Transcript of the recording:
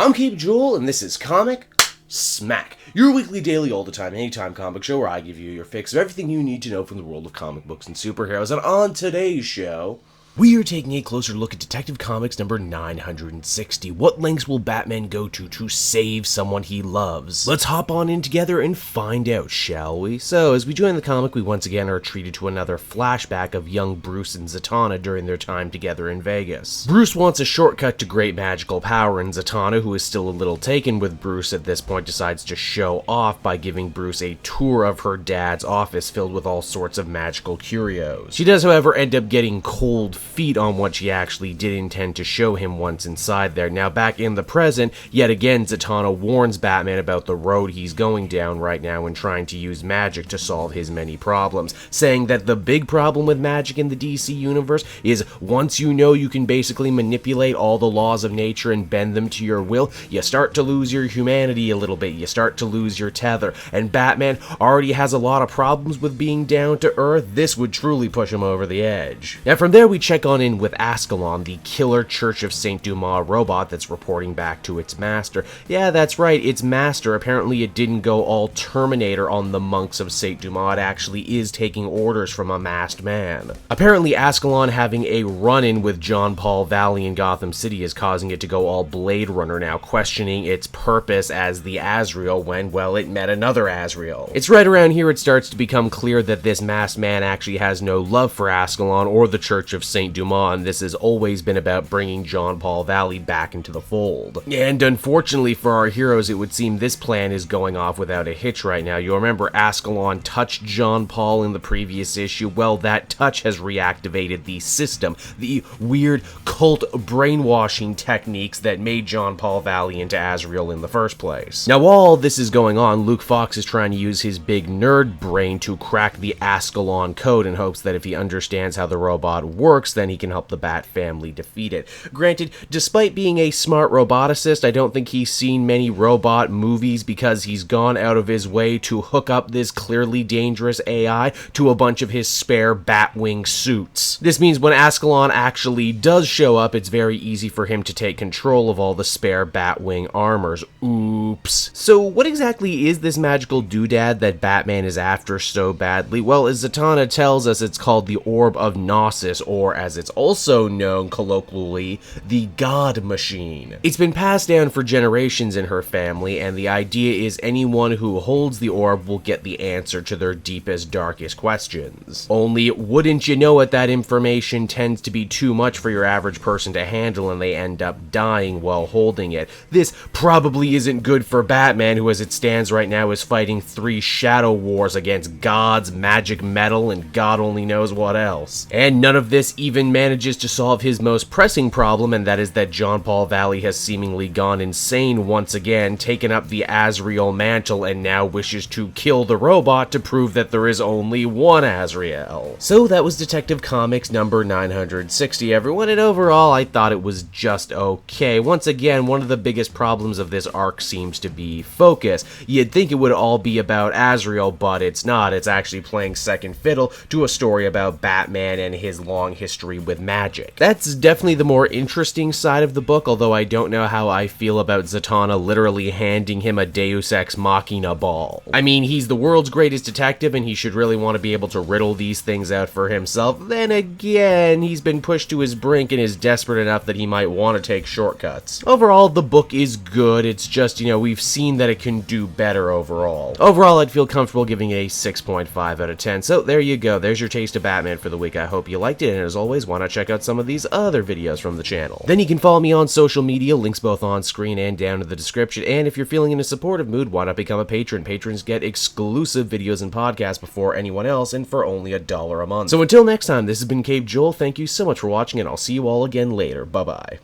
I'm Cape Joel, and this is Comic Smack, your weekly, daily, all the time, anytime comic show where I give you your fix of everything you need to know from the world of comic books and superheroes. And on today's show, we are taking a closer look at Detective Comics number 960. What lengths will Batman go to save someone he loves? Let's hop on in together and find out, shall we? So, as we join the comic, we once again are treated to another flashback of young Bruce and Zatanna during their time together in Vegas. Bruce wants a shortcut to great magical power, and Zatanna, who is still a little taken with Bruce at this point, decides to show off by giving Bruce a tour of her dad's office filled with all sorts of magical curios. She does, however, end up getting cold feet on what she actually did intend to show him once inside there. Now, back in the present, yet again, Zatanna warns Batman about the road he's going down right now and trying to use magic to solve his many problems, saying that the big problem with magic in the DC universe is once you know you can basically manipulate all the laws of nature and bend them to your will, you start to lose your humanity a little bit, you start to lose your tether, and Batman already has a lot of problems with being down to earth. This would truly push him over the edge. Now, from there, we check on in with Azrael, the killer Church of St. Dumas robot that's reporting back to its master. Yeah, that's right, its master. Apparently it didn't go all Terminator on the monks of St. Dumas. It actually is taking orders from a masked man. Apparently Azrael having a run-in with John Paul Valley in Gotham City is causing it to go all Blade Runner now, questioning its purpose as the Azrael when, well, it met another Azrael. It's right around here it starts to become clear that this masked man actually has no love for Azrael or the Church of St. Dumas, and this has always been about bringing John Paul Valley back into the fold. And unfortunately for our heroes, it would seem this plan is going off without a hitch right now. You'll remember Azrael touched John Paul in the previous issue. Well, that touch has reactivated the system, the weird cult brainwashing techniques that made John Paul Valley into Azrael in the first place. Now, while all this is going on, Luke Fox is trying to use his big nerd brain to crack the Azrael code in hopes that if he understands how the robot works, then he can help the Bat family defeat it. Granted, despite being a smart roboticist, I don't think he's seen many robot movies because he's gone out of his way to hook up this clearly dangerous AI to a bunch of his spare Batwing suits. This means when Azrael actually does show up, it's very easy for him to take control of all the spare Batwing armors. Oops. So what exactly is this magical doodad that Batman is after so badly? Well, as Zatanna tells us, it's called the Orb of Gnosis, or as it's also known colloquially, the God Machine. It's been passed down for generations in her family, and the idea is anyone who holds the orb will get the answer to their deepest, darkest questions. Only, wouldn't you know it, that information tends to be too much for your average person to handle, and they end up dying while holding it. This probably isn't good for Batman, who as it stands right now is fighting 3 shadow wars against gods, magic metal, and God only knows what else. And none of this even manages to solve his most pressing problem, and that is that John Paul Valley has seemingly gone insane once again, taken up the Azrael mantle, and now wishes to kill the robot to prove that there is only one Azrael. So that was Detective Comics number 960, everyone, and overall I thought it was just okay. Once again, one of the biggest problems of this arc seems to be focus. You'd think it would all be about Azrael, but it's not. It's actually playing second fiddle to a story about Batman and his long history with magic. That's definitely the more interesting side of the book, although I don't know how I feel about Zatanna literally handing him a Deus Ex Machina ball. I mean, he's the world's greatest detective and he should really want to be able to riddle these things out for himself. Then again, he's been pushed to his brink and is desperate enough that he might want to take shortcuts. Overall, the book is good. It's just, we've seen that it can do better overall. Overall, I'd feel comfortable giving it a 6.5 out of 10. So there you go. There's your taste of Batman for the week. I hope you liked it, and as always, why not check out some of these other videos from the channel. Then you can follow me on social media, links both on screen and down in the description, and if you're feeling in a supportive mood, why not become a patron? Patrons get exclusive videos and podcasts before anyone else, and for only $1 a month. So until next time, this has been Cape Joel. Thank you so much for watching, and I'll see you all again later. Bye-bye.